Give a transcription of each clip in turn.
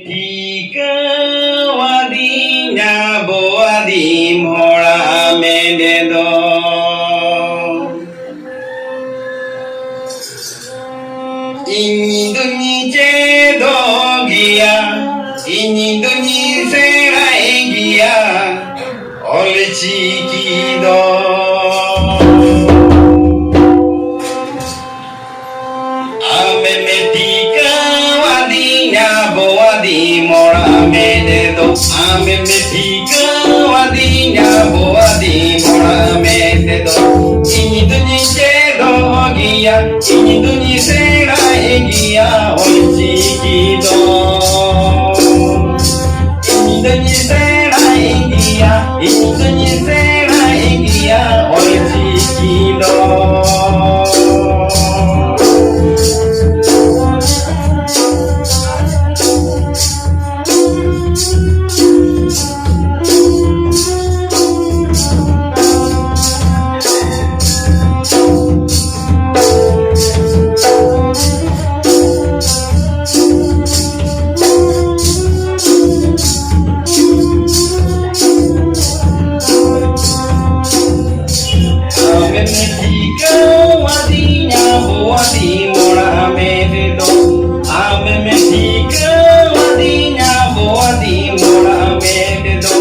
Tika wadinya boadi mora mededo ini dunyi cedo gia ini dunyi serai gia oleh cikido ame metika wadinya boadi mora mededo ame metika wadinya boadi mora mededo ini dunyi cedo gia ini dunyi serai gia oleh cikido ini dunyi serai gia ini dunyi serai gia oleh cikido Metika wadinya boadi mora mededo ame metika wadinya boadi mora mededo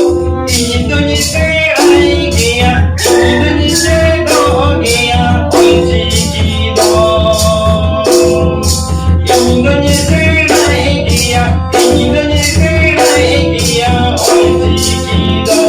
ini dunyi serai gia ini dunyi sedo gia onci kido ini dunyi serai gia ini dunyi serai gia onci kido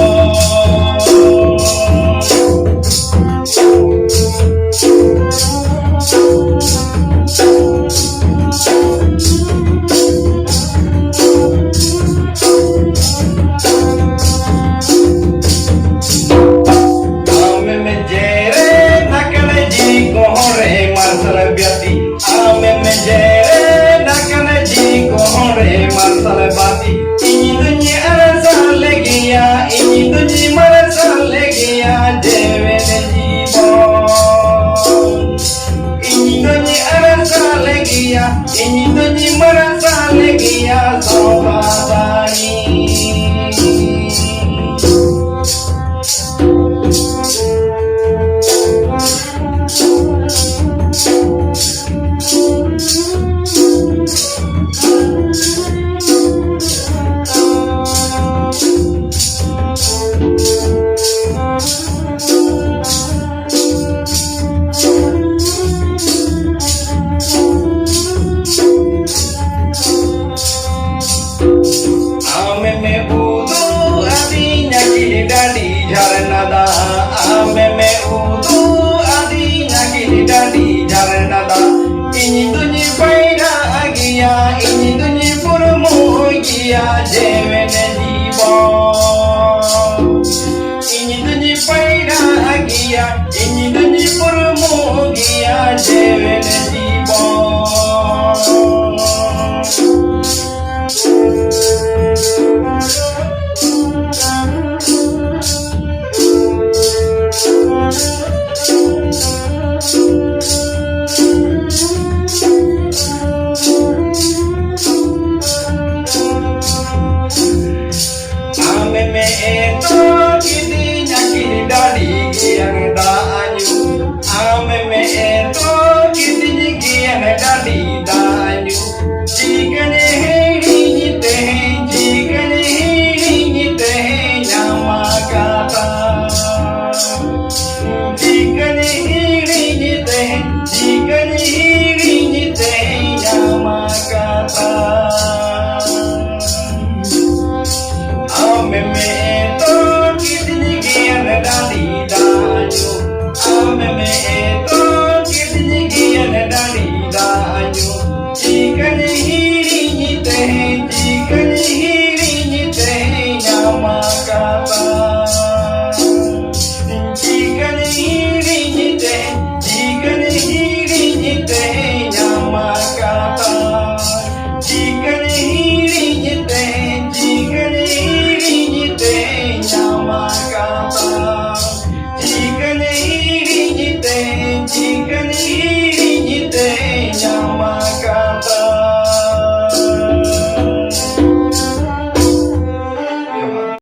ame menjere nakana ji kohore marsal bati ini dunyi arasal legia ini dunyi marasal legia devene jibon ini dunyi arasal legia ini dunyi marasal legia sobadani ame me udu adinya kini dadi jaranada ame me udu adinya kini dadi jaranada ini dunyi paida agia ini dunyi purmu gia jeve